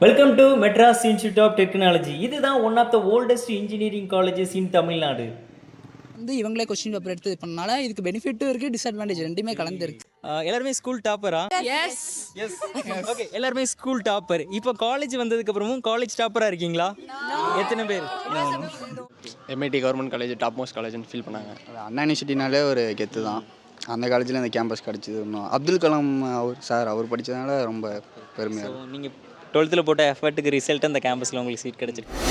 Welcome to Madras institute of technology. இதுதான் one of the oldest engineering colleges in Tamil Nadu. இவங்களே question paper எடுத்து இது பண்ணனால இதுக்கு பெனிஃபிட்டும் இருக்குது, டிஸ்அட்வான்டேஜ் ரெண்டுமே கலந்து இருக்கு. எல்லாருமே ஸ்கூல் டாப்பரா? எஸ். ஓகே, எல்லாருமே ஸ்கூல் டாப்பர். இப்போ காலேஜ் வந்ததுக்கு அப்புறமும் காலேஜ் டாப்பரா இருக்கீங்களா? எத்தனை பேர்? MIT government college top most காலேஜ்னு ஃபீல் பண்ணாங்க. அண்ணா யூனிவர்சிட்டினாலே ஒரு கெத்து தான். அந்த காலேஜில் இந்த கேம்பஸ் கிடச்சிது. இன்னும் அப்துல் கலாம் அவர் படித்ததுனால ரொம்ப பெருமையாக. நீங்கள் 12th போட்ட எஃபர்ட்டுக்கு ரிசல்ட் அந்த கேம்பஸில் உங்களுக்கு சீட் கிடச்சிருக்கு.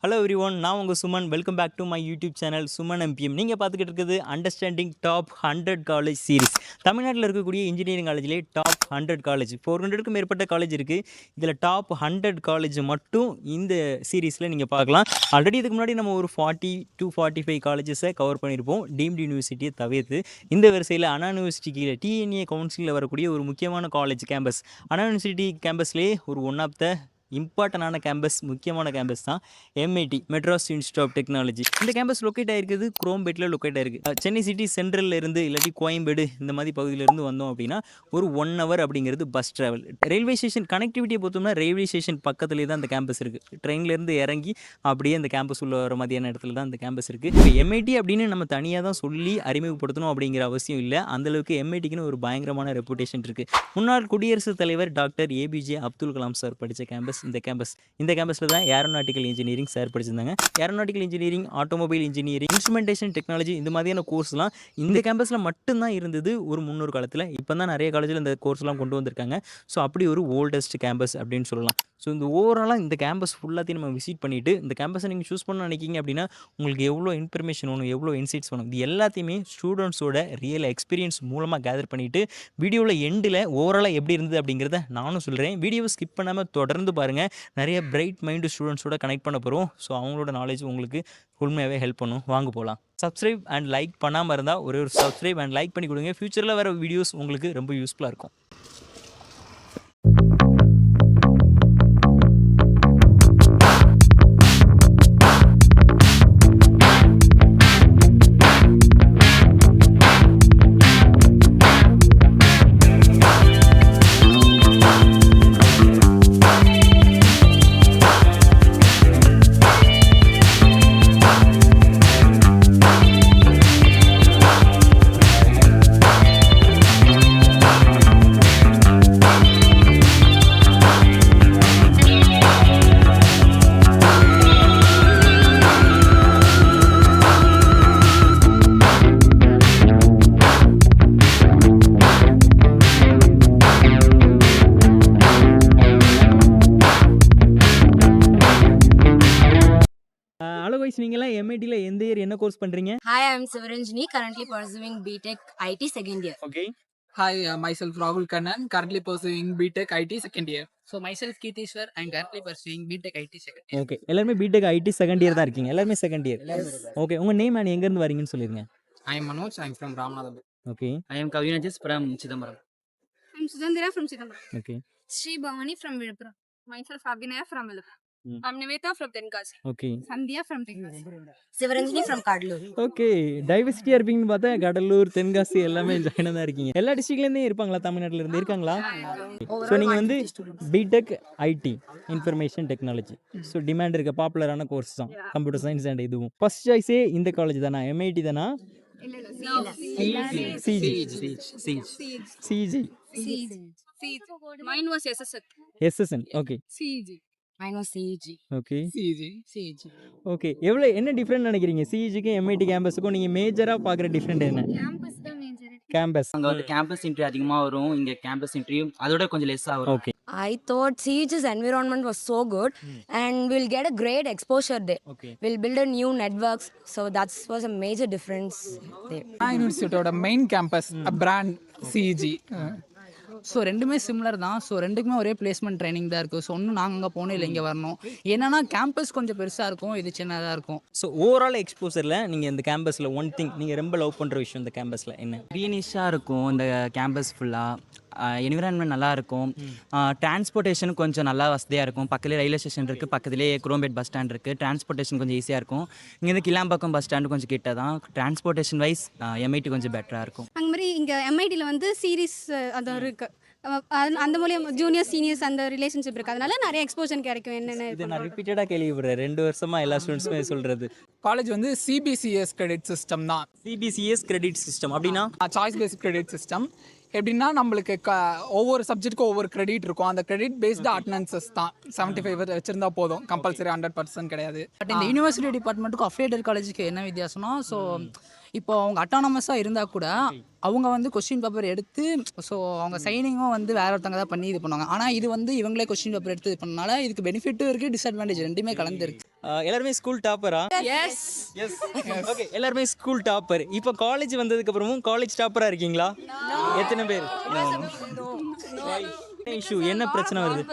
ஹலோ எவ்ரி ஒன், நான் உங்கள் Suman. Welcome back to my YouTube channel Suman MBM. நீங்கள் பார்த்துக்கிட்டு இருக்குது அண்டர்ஸ்டாண்டிங் டாப் 100 காலேஜ் சீரிஸ். தமிழ்நாட்டில் இருக்கக்கூடிய இன்ஜினியரிங் காலேஜ்லேயே டாப் 100 காலேஜ், 400க்கும் மேற்பட்ட காலேஜ் இருக்குது. இதில் டாப் 100 காலேஜ் மட்டும் இந்த சீரீஸில் நீங்கள் பார்க்கலாம். ஆல்ரெடி இதுக்கு முன்னாடி நம்ம ஒரு 40 to 45 காலேஜஸை கவர் பண்ணியிருப்போம், டீம்டு யூனிவர்சிட்டியை தவிர்த்து. இந்த வரிசையில் அண்ணா யூனிவர்சிட்டி கீழே டிஎன்ஏ கவுன்சிலில் வரக்கூடிய ஒரு முக்கியமான காலேஜ் கேம்பஸ். அண்ணா யூனிவர்சிட்டி கேம்பஸ்லேயே ஒரு ஒன் ஆஃப் த இம்பார்ட்டண்டான கேம்பஸ், முக்கியமான கேம்பஸ் தான் MIT, Madras institute of technology. இந்த கேம்பஸ் லொக்கேட் ஆகிருக்குது குரோம்பேட்டில் லொக்கேட் ஆகிருக்கு. சென்னை சிட்டி சென்ட்ரலில் இருந்து இல்லாட்டி கோயம்பேடு இந்த மாதிரி பகுதியிலேருந்து வந்தோம் அப்படின்னா ஒரு 1 hour அப்படிங்கிறது பஸ் ட்ராவல். ரயில்வே ஸ்டேஷன் கனெக்டிவிட்டியை பார்த்தோம்னா ரயில்வே ஸ்டேஷன் பக்கத்துலேயே தான் அந்த கேம்பஸ் இருக்குது. ட்ரெயின்லேருந்து இறங்கி அப்படியே அந்த கேம்பஸ் உள்ள வர மாதிரியான இடத்துல தான் அந்த கேம்பஸ் இருக்குது. இப்போ எம்ஐடி அப்படின்னு நம்ம தனியாக தான் சொல்லி அறிமுகப்படுத்தணும் அப்படிங்கிற அவசியம் இல்லை. அந்தளவுக்கு எம்ஐடிக்குன்னு ஒரு பயங்கரமான ரெப்புடேஷன் இருக்குது. முன்னாள் குடியரசுத் தலைவர் doctor APJ Abdul Kalam sir படித்த கேம்பஸ் இந்த கேம்பஸில் தான் ஏரோநாட்டிக்கல் இன்ஜினியரிங் சார் படிச்சிருந்தாங்க. Aeronautical engineering, automobile engineering, instrumentation technology இந்த மாதிரியான கோர்ஸ்லாம் இந்த கேம்பஸில் மட்டும்தான் இருந்தது ஒரு முன்னொரு காலத்தில். இப்போ தான் நிறைய காலேஜில் இந்த கோர்ஸ்லாம் கொண்டு வந்திருக்காங்க. ஸோ அப்படி ஒரு ஓல்டஸ்ட் கேம்பஸ் அப்படின்னு சொல்லலாம். ஸோ இந்த ஓவராலாக இந்த கேம்பஸ் ஃபுல்லாத்தையும் நம்ம விசிட் பண்ணிவிட்டு இந்த கேம்பஸை நீங்கள் சூஸ் பண்ண நினைக்கிங்க அப்படின்னா உங்களுக்கு எவ்வளோ இன்ஃபர்மேஷன் வேணும், எவ்வளோ இன்சைட்ஸ் வேணும், இது எல்லாத்தையுமே ஸ்டூடெண்ட்ஸோட ரியல் எக்ஸ்பீரியன்ஸ் மூலமாக கேதர் பண்ணிவிட்டு வீடியோவில் எண்டில் ஓவராலாக எப்படி இருந்தது அப்படிங்கிறத நானும் சொல்கிறேன். வீடியோவை ஸ்கிப் பண்ணாமல் தொடர்ந்து பாருங்கள். நிறைய பிரைட் மைண்டு ஸ்டூடெண்ட்ஸோட கனெக்ட் பண்ண போகிறோம். ஸோ அவங்களோட நாலேஜ் உங்களுக்கு உண்மையாகவே ஹெல்ப் பண்ணும். வாங்க போகலாம். சப்ஸ்கிரைப் அண்ட் லைக் பண்ணாமல் இருந்தால் ஒரு சப்ஸ்கிரைப் அண்ட் லைக் பண்ணி கொடுங்க. ஃப்யூச்சரில் வர வீடியோஸ் உங்களுக்கு ரொம்ப யூஸ்ஃபுல்லாக இருக்கும். ஹலோ வைஸ், நீங்களாம் எம்ஐடியில் எந்த இயர் என்ன கோர்ஸ் பண்ணுறீங்க? Hi, I'm Sivaranjini, currently pursuing BTech IT second year. Okay. Hi, myself Rahul Kannan, currently pursuing BTech IT second year. So myself Keetheshwar, I'm currently pursuing BTech IT second year. Okay, எல்லாருமே BTech ID second year தான் இருக்கீங்க. எல்லாருமே second year. Okay, உங்கள் name and எங்கேருந்து வரீங்கன்னு சொல்லிடுங்க. I am Manoj, I'm from Ramanathan. Okay. I am Kavinajas from Chidambaram. I'm Sudhandira from Chidambaram. Okay. Sri Bhavani from Viluppuram. Myself Abhinaya from Viluppuram. I'm Niveta from Tenkasi. Okay. Sandhya from Tenkasi. Sivaranjini from Kadalur. Okay, டைவர்சிட்டியாக இருப்பீங்கன்னு பார்த்தா கடலூர், தென்காசி எல்லாமே ஜாயினாக தான் இருக்கீங்க. எல்லா டிஸ்ட்ரிக்ட்லேருந்தே இருப்பாங்களா? தமிழ்நாட்டில் இருந்து இருக்காங்களா? ஸோ நீங்கள் வந்து BTech IT information technology, so demand இருக்க பாப்புலரான கோர்ஸ் தான் கம்ப்யூட்டர் சயின்ஸ் அண்ட் இதுவும். ஃபர்ஸ்ட் சாய்ஸே இந்த காலேஜ் தானா? எம்ஐடி தானா? CEG. Mine was SSN. SSN. Okay. CEG. Mine was CEG. Okay. CEG. Okay, என்ன டிஃப்ரெண்ட் நினைக்கிறீங்க சிஜிக்கும் எம்ஐடி கேம்பஸுக்கும்? நீங்கள் மேஜராக பார்க்குற டிஃப்ரெண்ட் என்ன? Campus தான் major. கேம்பஸ். அங்கே வந்து கேம்பஸ் இன்டர்வியூ அதிகமாக வரும், இங்கே கேம்பஸ் இன்டர்வியூ அதோட கொஞ்சம் லெஸ்ஸாக வரும். Okay. I thought CEG's environment was so good and we'll get a great exposure there. Okay. We'll build a new networks. So that was a major difference there. Anna யூனிவர்சிட்டியோட main campus brand CEG. So ரெண்டுமே similar தான். So ரெண்டுக்குமே ஒரே placement training தான் இருக்குது. So ஒன்றும் நாங்கள் அங்கே போகணும் இல்லை இங்கே வரணும். என்னன்னா கேம்பஸ் கொஞ்சம் பெருசாக இருக்கும், இது சின்னதாக இருக்கும். ஸோ ஓவரால் எக்ஸ்போசரில் நீங்கள் இந்த கேம்பஸில் ஒன் திங் நீங்கள் ரொம்ப லவ் பண்ணுற விஷயம் இந்த கேம்பஸில் என்ன? க்ரீனிஷாக இருக்கும் இந்த கேம்பஸ் ஃபுல்லாக. என்விரான்மெண்ட் நல்லா இருக்கும். டிரான்ஸ்போர்ட்டேஷன் கொஞ்சம் நல்லா வசதியாக இருக்கும். பக்கத்துலேயே ரயில்வே ஸ்டேஷன் இருக்குது, பக்கத்துலேயே குரோம்பேட் பஸ் ஸ்டாண்ட் இருக்குது. டிரான்ஸ்போர்ட்டேஷன் கொஞ்சம் ஈஸியாக இருக்கும். இங்கேருந்து கிளாம்பாக்கம் பஸ் ஸ்டாண்டு கொஞ்சம் கிட்ட தான். டிரான்ஸ்போர்ட்டேஷன் வைஸ் எம்ஐடி கொஞ்சம் பெட்டராக இருக்கும். அந்த மாதிரி இங்கே எம்ஐடியில் வந்து சீரிஸ் அது இருக்குது. அந்த மூலியம் ஜூனியர் சீனியர்ஸ் அந்த ரிலேஷன்ஷிப் இருக்குது, அதனால நிறைய எக்ஸ்போஷன் கிடைக்கும். என்னென்ன இது நான் ரிப்பீட்டடாக கேள்விப்படுறேன் 2 வருஷமா எல்லா ஸ்டூடெண்ட்ஸுமே சொல்கிறது. காலேஜ் வந்து சிபிசிஎஸ் கிரெடிட் சிஸ்டம் தான். சிபிசிஎஸ் கிரெடிட் சிஸ்டம் அப்படின்னா சாய்ஸ் பேஸ்ட் கிரெடிட் சிஸ்டம் எப்படின்னா நம்மளுக்கு ஒவ்வொரு சப்ஜெக்ட்டுக்கும் ஒவ்வொரு கிரெடிட் இருக்கும். அந்த கிரெடிட் பேஸ்டு அட்டனன்சஸ் தான் 75 வச்சிருந்தா போதும், கம்பல்சரி 100% கிடையாது. பட் இந்த யூனிவர்சிட்டி டிபார்ட்மெண்ட்டுக்கும் அஃபிலியேட்டட் காலேஜுக்கு என்ன வித்தியாசம்னா, ஸோ இப்போ அவங்க அட்டானமஸாக இருந்தால் கூட அவங்க வந்து கொஸ்டின் பேப்பர் எடுத்து ஸோ அவங்க சைனிங்கும் வந்து வேற ஒருத்தவங்க தான் பண்ணி இது பண்ணுவாங்க. ஆனால் இது வந்து இவங்களே கொஸ்டின் பேப்பர் எடுத்து இது பண்ணனால இதுக்கு பெனிஃபிட்டும் இருக்குது, டிஸ்அட்வான்டேஜ் ரெண்டுமே கலந்துருக்கு. எல்லாருமே ஸ்கூல் டாப்பரா? எஸ். ஓகே, எல்லாருமே ஸ்கூல் டாப்பர். இப்போ காலேஜ் வந்ததுக்கு அப்புறமும் காலேஜ் டாப்பரா இருக்கீங்களா? எத்தனை பேர்? இஷ்யூ என்ன பிரச்சனை வருது?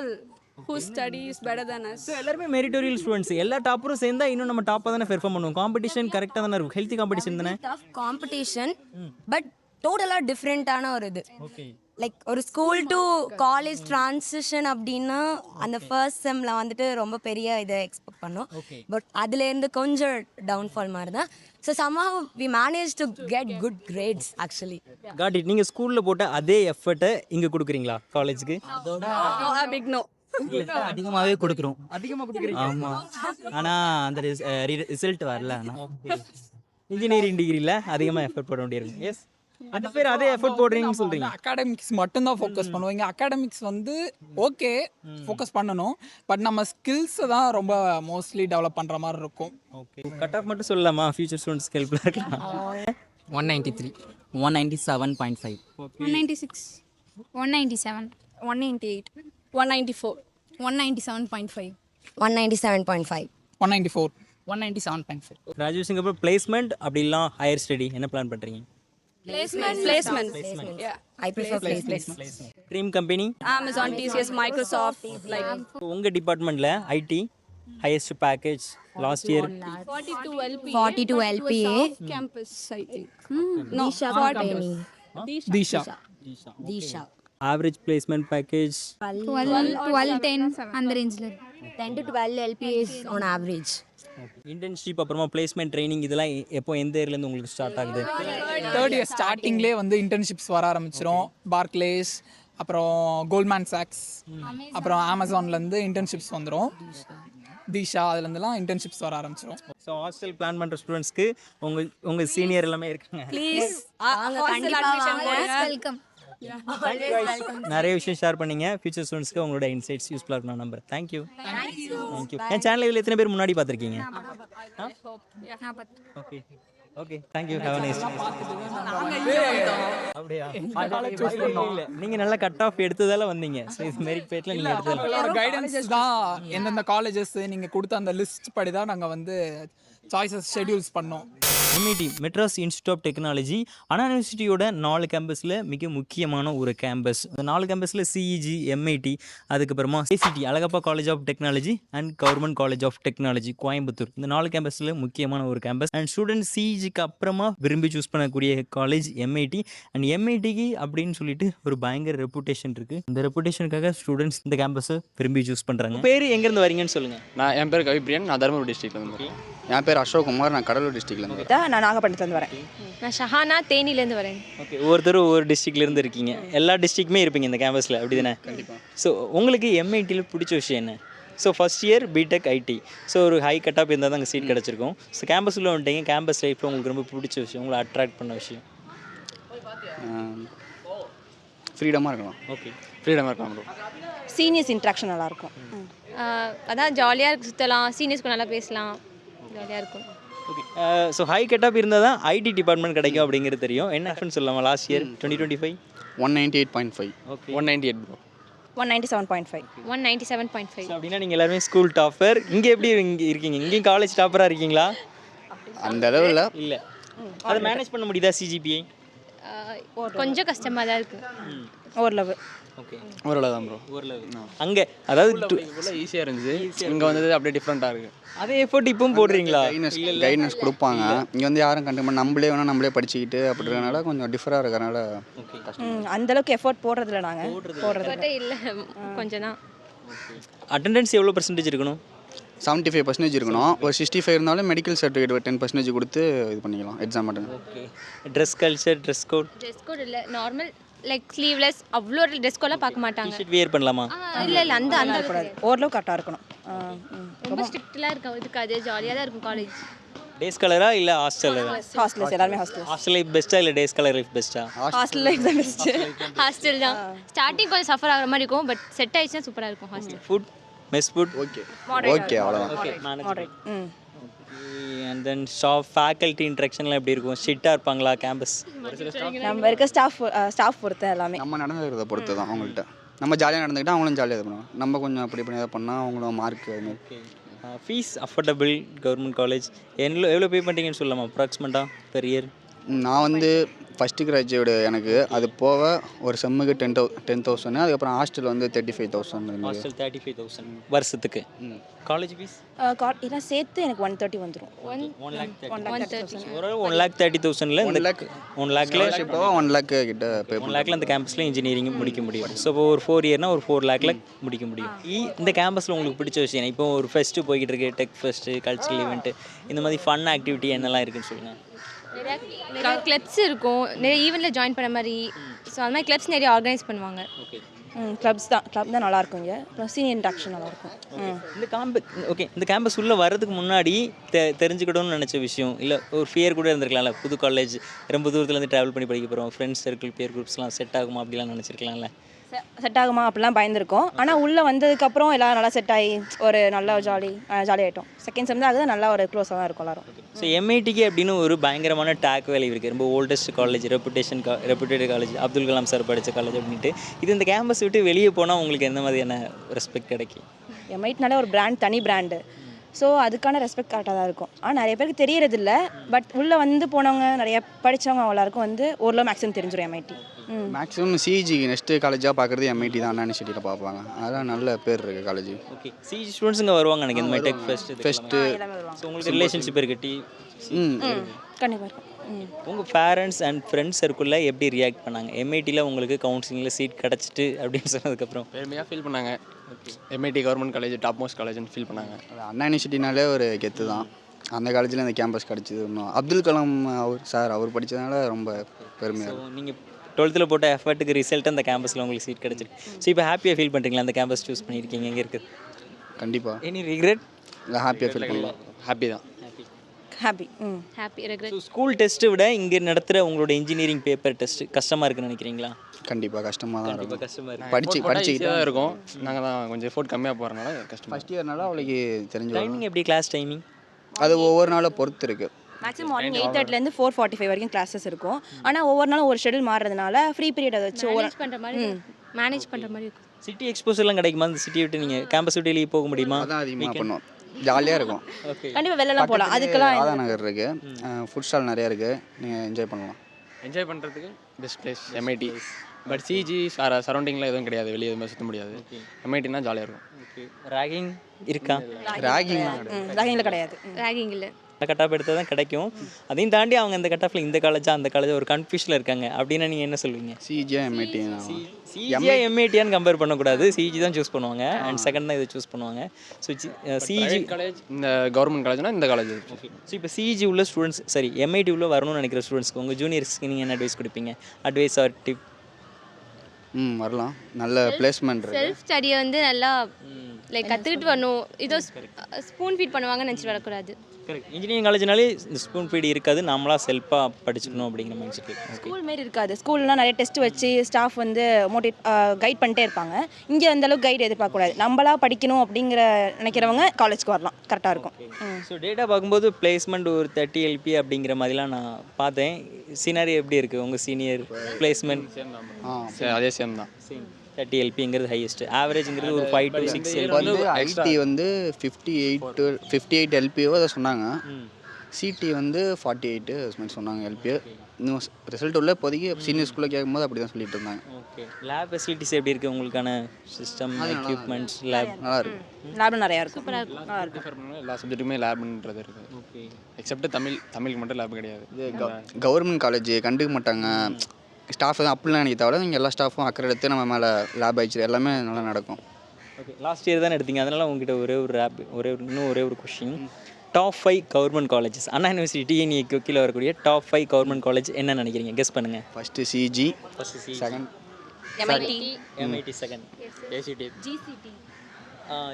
who studies better than us. So எல்லாருமே மெரிட்டோரியல் ஸ்டூடெண்ட்ஸ். எல்லா டாப்பரும் சேர்ந்தா இன்னும் நம்ம டாப்பாக தானே பெர்ஃபார்ம் பண்ணுவோம். காம்படிஷன் கரெக்டாக தானே இருக்கும், ஹெல்த்தி காம்படிஷன் தானே. டஃப் காம்படிஷன் பட் டோட்டலாக டிஃப்ரெண்ட்டான ஒரு இது. லைக் ஒரு ஸ்கூல் டு காலேஜ் ட்ரான்சிஷன் அப்படின்னா அந்த ஃபர்ஸ்ட் செம்மில் வந்துட்டு ரொம்ப பெரிய இதை எக்ஸ்பெக்ட் பண்ணோம். பட் அதுலேருந்து கொஞ்சம் டவுன்ஃபால் மாதிரி தான். So somehow we managed to get good grades actually. Got it. நீங்கள் ஸ்கூலில் போட்ட அதே எஃபர்ட்டை இங்கே கொடுக்குறீங்களா காலேஜுக்கு? Big no. அதிகமாகவே கொடுக்குறோம். அதிகமாக கொடுக்குறீங்க. ஆமாம், ஆனால் அந்த ரிசல்ட் வரல. இன்ஜினியரிங் டிகிரியில் அதிகமாக எஃபர்ட் போட வேண்டியிருக்கும். எஸ், அது பேர் அதே எஃபர்ட் போடுறீங்கன்னு சொல்கிறீங்க. அகாடமிக்ஸ் மட்டும்தான் ஃபோக்கஸ் பண்ணுவோம். இங்கே அகாடமிக்ஸ் வந்து ஓகே ஃபோக்கஸ் பண்ணணும், பட் நம்ம ஸ்கில்ஸை தான் ரொம்ப மோஸ்ட்லி டெவலப் பண்ணுற மாதிரி இருக்கும். ஓகே, கட் ஆஃப் மட்டும் சொல்லலாமா? ஃபியூச்சர் ஸ்டூடெண்ட்ஸ்க்கு ஹெல்ப்ஃபுல்லாக இருக்கலாம். 193, 197.5, 196, 197, 198, 194, 197.5. 197.5. 194, 197.5. கிராஜுவேஷனுக்கு அப்புறம் பிளேஸ்மெண்ட் அப்படி இல்லாம் ஹையர் ஸ்டடி என்ன பிளான் பண்ணுறீங்க? placement. Yeah. I prefer placement. Dream company? Amazon, TCS, Microsoft, like உங்கள் டிபார்ட்மெண்ட்டில் IT highest package last year 42 LPA. campus, I think. No, Disha Disha. Average placement package 12, 10 அந்த ரேஞ்சில் 10 to 12 LPAs on average. Internship அப்புறமா placement training இதெல்லாம் எப்போ எந்த இயர்லேருந்து உங்களுக்கு start ஆகுது? தேர்ட் இயர் ஸ்டார்டிங்லேயே வந்து இன்டர்ன்ஷிப்ஸ் வர ஆரம்பிச்சிடும். பார்க்லேஸ், அப்புறம் கோல்ட்மேன் சாக்ஸ், அப்புறம் அமேசான்லேருந்து இன்டர்ன்ஷிப்ஸ் வந்துடும். தீஷா அதுலேருந்துலாம் இன்டர்ன்ஷிப்ஸ் வர ஆரம்பிச்சிடும். ஸோ ஹாஸ்டல் பிளான் பண்ணுற ஸ்டூடெண்ட்ஸ்க்கு உங்கள் சீனியர் எல்லாமே இருக்காங்க. please welcome. நிறைய விஷயம் ஷேர் பண்ணீங்க. ஃபியூச்சர் ஸ்டூடெண்ட்ஸ்க்கு உங்களோட இன்சைட்ஸ் யூஸ்ஃபுல்லாக இருக்கும் நான் நம்புறேன். தேங்க்யூ. என் சேனல் இதில் எத்தனை பேர் முன்னாடி பார்த்துருக்கீங்க? Okay okay, thank you. Have a nice day. அப்படியா? இல்லை, நீங்கள் நல்லா கட் ஆஃப் எடுத்ததால வந்தீங்க. ஸோ இது மெரிட் பேட்டில் நீங்கள் எடுத்ததால கைடன்ஸ் தான். எந்தெந்த காலேஜஸ் நீங்கள் கொடுத்த அந்த லிஸ்ட் படி தான் நாங்கள் வந்து சாய்ஸஸ் ஷெட்யூல்ஸ் பண்ணோம். MIT Madras institute of technology Anna யூனிவர்சிட்டியோட 4 கேம்பஸில் மிக முக்கியமான ஒரு கேம்பஸ். அந்த 4 கேம்பஸில் CEG, MIT, அதுக்கப்புறமா ACT Alagappa college of technology and government college of technology Coimbatore. இந்த 4 கேம்பஸில் முக்கியமான ஒரு கேம்பஸ். அண்ட் ஸ்டூடெண்ட் CEGக்கு அப்புறமா விரும்பி சூஸ் பண்ணக்கூடிய காலேஜ் MIT. அண்ட் MITக்கு அப்படின்னு சொல்லிட்டு ஒரு பயங்கர ரெப்புடேஷன் இருக்குது. இந்த ரெப்புடேஷனுக்காக ஸ்டூடெண்ட்ஸ் இந்த கேம்பஸை விரும்பி சூஸ் பண்ணுறாங்க. பேர் எங்கேருந்து வரீங்கன்னு சொல்லுங்கள். என் பேர் கவிப்ரியன், நான் தருமபுரி டிஸ்ட்ரிக்ட்லேருந்து. என் பேர் அசோக் குமார், நான் கடலூர் டிஸ்ட்ரிக்ட்லேருந்து. நான் நாகப்பட்டினத்துலேருந்து வரேன். நான் ஷஹானா தேனிலேருந்து வரேன். ஓகே, ஒவ்வொருத்தரும் ஒவ்வொரு டிஸ்ட்ரிக்ட்லேருந்து இருக்கீங்க. எல்லா டிஸ்ட்ரிக்ட்டுமே இருப்பீங்க இந்த கேம்பஸில், அப்படி தானே? கண்டிப்பாக. ஸோ உங்களுக்கு MITயில் பிடிச்ச விஷயம் என்ன? So first year BTech IT, so ஒரு ஹை கட்டாப் இருந்தால் தான் அங்கே சீட் கிடச்சிருக்கும். ஸோ கேம்பஸில் வந்துட்டீங்க, கேம்பஸ் லைஃப்பில் உங்களுக்கு ரொம்ப பிடிச்ச விஷயம், உங்களை அட்ராக்ட் பண்ண விஷயம்? ஃப்ரீடமாக இருக்கலாம். ஓகே, ஃப்ரீடமாக இருக்கலாம் ப்ரோ. சீனியர்ஸ் இன்ட்ராக்ஷன் நல்லாயிருக்கும். அதான் ஜாலியாக சுற்றலாம், சீனியர்ஸ்க்கு நல்லா பேசலாம், ஜாலியாக இருக்கும். ஓகே. ஸோ ஹை கட்டாப் இருந்தால் தான் ஐடி டிபார்ட்மெண்ட் கிடைக்கும் அப்படிங்கிறது தெரியும். என்ன ஆஃப்னு சொல்லலாமா? Last year 2025 198.5. Okay, 198 bro. 197.5. 197.5. அப்படின்னா நீங்கள் எல்லாருமே ஸ்கூல் டாப்பர். இங்கே எப்படி இருக்கீங்க? இங்கேயும் காலேஜ் டாப்பராக இருக்கீங்களா? அந்த அளவில் இல்லை, அதை மேனேஜ் பண்ண முடியுதா CGPA? கொஞ்சம் கஷ்டமாக தான் இருக்குது. ஓரளவு. ஓகே, ஓரளவு தான் ப்ரோ. ஓரளவு. அங்கே அதாவது இவ்வளோ ஈஸியாக இருந்துச்சு, இங்கே வந்தது அப்படியே டிஃப்ரெண்ட்டாக இருக்குது. அதே எஃபோர்ட் இப்பவும் போடுறீங்களா? கைட்னஸ் கொடுப்பாங்க. இங்கே வந்து யாரும் கண்டுக்க நம்மளே வேணால் நம்மளே படிச்சுக்கிட்டு அப்படி இருக்கனால கொஞ்சம் டிஃபராக இருக்கிறனால அந்தளவுக்கு எஃபோர்ட் போடுறதில்ல நாங்கள். போடுறதில்ல இல்லை, கொஞ்சம் தான். அட்டெண்டன்ஸ் எவ்வளோ பர்சன்டேஜ் இருக்கணும்? 75% இருக்கணும். ஒரு 65 இருந்தாலும் மெடிக்கல் சர்டிஃபிகேட் 10% கொடுத்து இது பண்ணிக்கலாம் exam attend. Okay. Dress culture, dress code? Dress code இல்லை, நார்மல் லைக் ஸ்லீவ்லெஸ் அவ்வளோ ட்ரெஸ் கோலாம் பார்க்க மாட்டாங்க. டிஷர்ட் வியர் பண்ணலாமா? இல்லை இல்லை அந்த அந்த கூடாது, ஓரளவு கரெக்டாக இருக்கணும். ரொம்ப ஸ்ட்ரிக்ட்லாம் இருக்காது, ஜாலியாக தான் இருக்கும் காலேஜ். டேஸ் கலரா இல்லை ஹாஸ்டலரா? ஹாஸ்டல்ஸ் எல்லாருமே ஹாஸ்டல். ஹாஸ்டல் லைஃப் பெஸ்ட்டா இல்லை டேஸ் கலர் லைஃப் பெஸ்ட்டா? ஹாஸ்டல் லைஃப் தான் பெஸ்ட்டு. ஹாஸ்டல் தான் ஸ்டார்டிங் கொஞ்சம் சஃபர் ஆகிற மாதிரி இருக்கும், பட் செட் ஆயிடுச்சுன்னா சூப்பராக இருக்கும் hostel. Food mess food okay okay அவ்வளோதான். Okay moderate. And then faculty இன்ட்ராக்ஷன்லாம் எப்படி இருக்கும்? ஸ்ட்ரிக்டாக இருப்பாங்களா கேம்பஸ்? நம்ம இருக்க ஸ்டாஃப் பொறுத்த எல்லாமே. நம்ம நடந்துக்கிறத பொறுத்து தான் அவங்கள்ட்ட. நம்ம ஜாலியாக நடந்துக்கிட்டால் அவங்களும் ஜாலியாக இது பண்ணுவாங்க. நம்ம கொஞ்சம் அப்படி பண்ணி எதாவது பண்ணால் அவங்களும் மார்க் அதுமாதிரி. ஃபீஸ் அஃபோர்டபுள் கவர்மெண்ட் காலேஜ் எவ்வளோ பே பண்ணுறீங்கன்னு சொல்லலாமா அப்ராக்சிமேட்டாக பெர் இயர்? நான் வந்து ஃபஸ்ட்டு கிராஜுவேட், எனக்கு அது போக ஒரு செம்முக்கு 10,000, அதுக்கப்புறம் ஹாஸ்டல் வந்து 35,000. ஹாஸ்டல் 35,000 வருஷத்துக்கு. காலேஜ் ஃபீஸ் இதெல்லாம் சேர்த்து எனக்கு 130 வந்துடும். 1,30,000 ஒரு 1,30,000 இந்த 1 லேக்கில் போக 1 லேக் கிட்ட பே 1 லேக்கில் அந்த கேம்பஸில் இன்ஜினியரிங் முடிக்க முடியும். ஸோ இப்போ ஒரு 4 இயர்னா ஒரு 4 லேக்கில் முடிக்க முடியும். இந்த கேம்பஸில் உங்களுக்கு பிடிச்ச விஷயம் இப்போ ஒரு ஃபெஸ்ட்டு போய்கிட்டு இருக்கு, டெக் ஃபெஸ்ட்டு, கல்ச்சரல் ஈவெண்ட்டு, இந்த மாதிரி ஃபன் ஆக்டிவிட்டி என்னெல்லாம் இருக்குன்னு சொல்லுங்கள். நிறைய கிளப்ஸ் இருக்கும், நிறைய ஈவெண்ட்டில் ஜாயின் பண்ண மாதிரி. ஸோ அந்த மாதிரி கிளப்ஸ் நிறைய ஆர்கனைஸ் பண்ணுவாங்க. ஓகே கிளப் தான் நல்லாயிருக்கும் இங்கே. அப்புறம் சீனியர் இன்ட்ராக்ஷன் நல்லாயிருக்கும். இந்த கேம்பஸ் உள்ளே வர்றதுக்கு முன்னாடி தெரிஞ்சுக்கிட்டோம்னு நினச்ச விஷயம் இல்லை ஒரு ஃபியர் கூட இருந்திருக்கலாம்ல? புது காலேஜ் ரொம்ப தூரத்துலேருந்து ட்ராவல் பண்ணி படிக்க போகிறோம், ஃப்ரெண்ட்ஸ் சர்க்கிள் பியர் குரூப்ஸ்லாம் செட் ஆகுமா அப்படிலாம் நினச்சிருக்கலாம்ல? செட் ஆகுமா அப்படிலாம் பயந்துருக்கோம். ஆனால் உள்ளே வந்ததுக்கப்புறம் எல்லாம் நல்லா செட் ஆகி ஒரு நல்ல ஜாலி ஆகிட்டோம். செகண்ட் செம் தான் அது நல்லா ஒரு க்ளோஸாக தான் இருக்கும் எல்லாரும். ஸோ எம்ஐடிக்கு அப்படின்னு ஒரு பயங்கரமான டேக் வேல்யூ இருக்குது. ரொம்ப oldest college, reputed college, Abdul Kalam sir படித்த காலேஜ் அப்படின்ட்டு. இது இந்த கேம்பஸ் விட்டு வெளியே போனால் உங்களுக்கு எந்த மாதிரியான ரெஸ்பெக்ட் கிடைக்கும்? எம்ஐடினாலே ஒரு தனி பிராண்டு. ஸோ அதுக்கான ரெஸ்பெக்ட் கரெக்டாக தான் இருக்கும். ஆனால் நிறைய பேருக்கு தெரியறதில்ல. பட் உள்ளே வந்து போனவங்க நிறைய படித்தவங்க எல்லாருக்கும் வந்து ஓரளவு மேக்ஸிமம் தெரிஞ்சிடும் எம்ஐடி. மேக்ஸிமம் சிஜி நெக்ஸ்ட்டு காலேஜாக பார்க்குறது எம்ஐடி தான், அண்ணா யூனிவர்சிட்டியில் பார்ப்பாங்க. அதெல்லாம் நல்ல பேர் இருக்குது காலேஜ். ஓகே சிஜி ஸ்டூடெண்ட்ஸ் இங்கே வருவாங்க எனக்கு இந்த மாதிரி டெக் ஃபெஸ்ட்டு. ஸோ உங்களுக்கு ரிலேஷன்ஷிப் இருக்குது கண்டிப்பாக இருக்கும். உங்கள் பேரண்ட்ஸ் அண்ட் ஃப்ரெண்ட்ஸ் சர்க்கிளில் எப்படி ரியாக்ட் பண்ணாங்க எம்ஐடியில் உங்களுக்கு கவுன்சிலிங்கில் சீட் கிடச்சிட்டு அப்படின்னு சொன்னதுக்கப்புறம்? பெருமையாக ஃபீல் பண்ணாங்க. MIT government college top most காலேஜ்னு ஃபீல் பண்ணாங்க. அண்ணா யூனிவர்சிட்டினாலே ஒரு கெத்து தான். அந்த காலேஜில் இந்த கேம்பஸ் கிடச்சிது. இன்னும் அப்துல் கலாம் அவர் படித்ததுனால ரொம்ப பெருமையாக இருக்கும். நீங்கள் 12th போட்ட எஃபர்ட்டுக்கு ரிசல்ட் அந்த கேம்பஸில் உங்களுக்கு சீட் கிடச்சிருக்கு. ஸோ இப்போ ஹாப்பியாக ஃபீல் பண்ணுறீங்களா அந்த கேம்பஸ் சூஸ் பண்ணியிருக்கீங்க? எங்கே இருக்குது? கண்டிப்பாக. Any regret? இல்லை ஹாப்பியாக ஃபீல் பண்ணலாம். ஹாப்பி தான். Happy regret. ஸோ ஸ்கூல் டெஸ்ட்டை விட இங்கே நடத்துகிற உங்களோட இன்ஜினியரிங் பேப்பர் டெஸ்ட் கஷ்டமாக இருக்குன்னு நினைக்கிறீங்களா? கண்டிப்பாக கஷ்டமாக தான் இருக்கும். கஷ்டமாக இருக்குது. படிச்சுக்கிட்டு தான் இருக்கும். நாங்கள் தான் கொஞ்சம் எஃபோர்ட் கம்மியாக போகிறனால கஷ்டம். ஃபஸ்ட் இயர்னால அவளுக்கு தெரிஞ்சு டைமிங் எப்படி? கிளாஸ் டைமிங் அது ஒவ்வொரு நாளை பொறுத்து இருக்குது. மேக்ஸிமம் மார்னிங் 8:30 4:45 வரைக்கும் கிளாஸஸ் இருக்கும். ஆனால் ஒவ்வொரு நாளும் ஒரு ஷெடியூல் மாறுறதுனால ஃப்ரீ பீரியட் அதை வச்சு மேனேஜ் பண்ணுற மாதிரி இருக்கும். சிட்டி எக்ஸ்போசர்லாம் கிடைக்குமா? அந்த சிட்டி விட்டு நீங்கள் கேம்பஸ் விட்டு வெளியே போக முடியுமா? அதான் அதிகமாக பண்ணுவோம். ஜாலியாக இருக்கும். கண்டிப்பாக வெளிலலாம் போகலாம். அதுக்கெல்லாம் ராதா நகர் இருக்குது, ஃபுட் ஸ்டால் நிறையா இருக்குது, நீங்கள் என்ஜாய் பண்ணலாம். என்ஜாய் பண்ணுறதுக்கு best place MIT. But CG சரௌண்டிங்கில் எதுவும் கிடையாது, வெளியே எதுவுமே சுற்ற முடியாது. எம்ஐடினா ஜாலியாக இருக்கும். ராகிங் இருக்கா? ராகிங்கில் கிடையாது. ராகிங் இல்லை. கட் ஆஃப் எடுத்தால் தான் கிடைக்கும். அதையும் தாண்டி அவங்க இந்த கட் ஆஃபில் இந்த காலேஜா அந்த காலேஜ் ஒரு கன்ஃபியூஷனில் இருக்காங்க அப்படின்னா நீங்கள் என்ன சொல்லுவீங்க? சிஜியா எம்ஐடி சிஜியா எம்ஐடியான்னு கம்பேர் பண்ணக்கூடாது. சிஜி தான் சூஸ் பண்ணுவாங்க அண்ட் செகண்ட் தான் இதை சூஸ் பண்ணுவாங்க. ஸோ சிஜி காலேஜ் இந்த கவர்மெண்ட் காலேஜ்னா இந்த காலேஜ். ஸோ இப்போ சிஜி உள்ள ஸ்டூடெண்ட்ஸ் சரி எம்ஐடி உள்ள வரணும்னு நினைக்கிற ஸ்டூடெண்ட்ஸ்க்கு உங்கள் ஜூனியர்ஸ்க்கு நீங்கள் என்ன அட்வைஸ் கொடுப்பீங்க? Advice or tip? வரலாம். நல்ல பிளேஸ்மெண்ட் இருக்குது. செல்ஃப் ஸ்டடியை வந்து நல்லா லைக் கற்றுக்கிட்டு வரணும். இதோ ஸ்பூன் ஃபீட் பண்ணுவாங்கன்னு நினச்சிட்டு வரக்கூடாது. கரெக்ட். இன்ஜினியரிங் காலேஜ்னாலே இந்த ஸ்பூன் ஃபீட் இருக்காது, நம்மளா செல்ஃபாக படிச்சுக்கணும் அப்படிங்கிற மைண்ட் செட். ஸ்கூல் மாரி இருக்காது. ஸ்கூல்லாம் நிறைய டெஸ்ட் வச்சு ஸ்டாஃப் வந்து கைட் பண்ணிட்டே இருப்பாங்க. இங்கே அந்தளவுக்கு கைடு எதிர்பார்க்கக்கூடாது. நம்மளா படிக்கணும் அப்படிங்கிற நினைக்கிறவங்க காலேஜ்க்கு வரலாம், கரெக்டாக இருக்கும். ஸோ டேட்டா பார்க்கும்போது பிளேஸ்மெண்ட் ஒரு 30 LP அப்படிங்கிற மாதிரிலாம் நான் பார்த்தேன். சீனரி எப்படி இருக்குது உங்கள் சீனியர் பிளேஸ்மெண்ட்? அதே சேம் தான். 30 LPங்கிறது ஹையஸ்ட், ஆவரேஜ்ங்கிறது ஒரு 5 to 6 LP. வந்து ஐடி வந்து 58 LPO அதை சொன்னாங்க. சிடி வந்து 48 அது மாதிரி சொன்னாங்க LPO. இன்னும் ரிசல்ட் உள்ள இப்போதைக்கு சீனியர் ஸ்கூலில் கேட்கும்போது அப்படி தான் சொல்லிட்டு இருந்தாங்க. ஓகே. லேப் ஃபெசிலிட்டிஸ் எப்படி இருக்குது உங்களுக்கான சிஸ்டம் எக்யூப்மெண்ட்ஸ்? லேப் நல்லா இருக்குது. லேபும் நிறையா இருக்கும். எல்லா சப்ஜெக்ட்டுமே லேப்ன்றது இருக்குது. ஓகே. எக்ஸப்ட் தமிழுக்கு மட்டும் லேப் கிடையாது. கவர்மெண்ட் காலேஜ் கண்டுக்க மாட்டாங்க ஸ்டாஃப் தான் அப்படிலாம் நினைக்க தவிர நீங்கள் எல்லா ஸ்டாஃபும் அக்கறை எடுத்து நம்ம மேலே லேப் ஆயிடுச்சு எல்லாமே நல்லா நடக்கும். ஓகே. லாஸ்ட் இயர் தானே எடுத்தீங்க, அதனால் உங்ககிட்ட ஒரே ஒரு கொஷின். டாப் 5 கவர்மெண்ட் காலேஜஸ் அண்ணா யூனிவர்சிட்டி டிஎன்இக்கு கீழே வரக்கூடிய டாப் 5 கவர்மெண்ட் காலேஜ் என்ன நினைக்கிறீங்க? கெஸ் பண்ணுங்கள். First CEG, second MIT second, ACT GCT,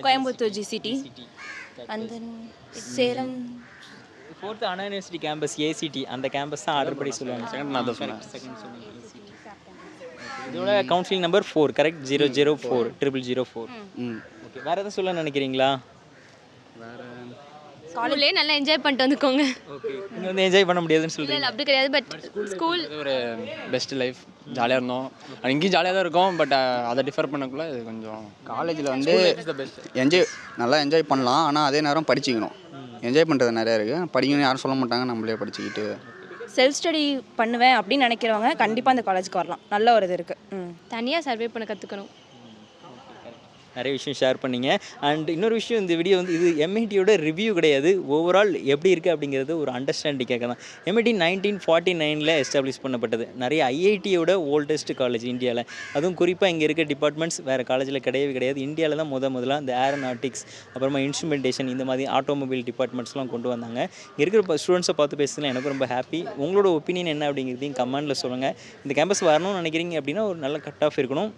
Coimbatore GCT, and then Salem. Fourth Anna university campus ACT, அந்த கேம்பஸ் தான் ஆர்டர் படி சொல்லுவாங்க. செகண்ட் நான் தான் சொன்னேன். செகண்ட் சொன்னீங்க ஏசிடி. இதோட கவுன்சிலிங் நம்பர் 4 கரெக்ட், 004 0004. ஓகே, வேறு எதாவது சொல்ல நினைக்கிறீங்களா? ஸ்கூல்லே நல்லா என்ஜாய் பண்ணிட்டு வந்துக்கோங்க. ஓகே, நீங்கள் வந்து என்ஜாய் பண்ண முடியாதுன்னு இல்லை சொல்கிறீங்க. அப்படி கிடையாது, பட் ஸ்கூல் இது ஒரு பெஸ்ட் லைஃப், ஜாலியாக இருந்தோம். இங்கேயும் ஜாலியாக தான் இருக்கும், பட் அதை டிஃபர் பண்ணக்குள்ள இது கொஞ்சம் காலேஜில் வந்து நல்லா என்ஜாய் பண்ணலாம், ஆனால் அதே நேரம் படிச்சுக்கணும். என்ஜாய் பண்ணுறது நிறையா இருக்குது, படிக்கணும்னு யாரும் சொல்ல மாட்டாங்க, நம்மளே படிச்சுக்கிட்டு. செல்ஃப் ஸ்டடி பண்ணுவேன் அப்படின்னு நினைக்கிறவங்க கண்டிப்பாக அந்த காலேஜுக்கு வரலாம். நல்ல ஒரு இது இருக்குது. தனியாக சர்வே பண்ண கற்றுக்கணும். நிறைய விஷயம் ஷேர் பண்ணீங்க. அண்ட் இன்னொரு விஷயம், இந்த வீடியோ வந்து இது எம்ஐடியோட ரிவ்யூ கிடையாது, ஓவரால் எப்படி இருக்குது அப்படிங்கிறது ஒரு அண்டர்ஸ்டாண்டிங்காக தான். எம்ஐடி 1949 எஸ்டாப்ளிஷ் பண்ணப்பட்டது. நிறைய ஐஐடியோட ஓல்டஸ்ட் காலேஜ் இந்தியாவில். அதுவும் குறிப்பாக இங்கே இருக்க டிபார்ட்மெண்ட்ஸ் வேறு காலேஜில் கிடையவே கிடையாது. இந்தியாவில் தான் முதல்ல இந்த ஏரோநாட்டிக்ஸ், அப்புறமா இன்ஸ்ட்ருமெண்டேஷன், இந்த மாதிரி ஆட்டோமொபைல் டிபார்ட்மெண்ட்ஸ்லாம் கொண்டு வந்தாங்க. இங்கே இருக்கிற ஸ்டூடெண்ட்ஸை பார்த்து பேசுகிறதுல எனக்கு ரொம்ப ஹாப்பி. உங்களோட ஒப்பீனியன் என்ன அப்படிங்கிறதையும் கமெண்டில் சொல்லுங்கள். இந்த கேம்பஸ் வரணும்னு நினைக்கிறீங்க அப்படின்னா ஒரு நல்ல கட் ஆஃப் இருக்கணும்.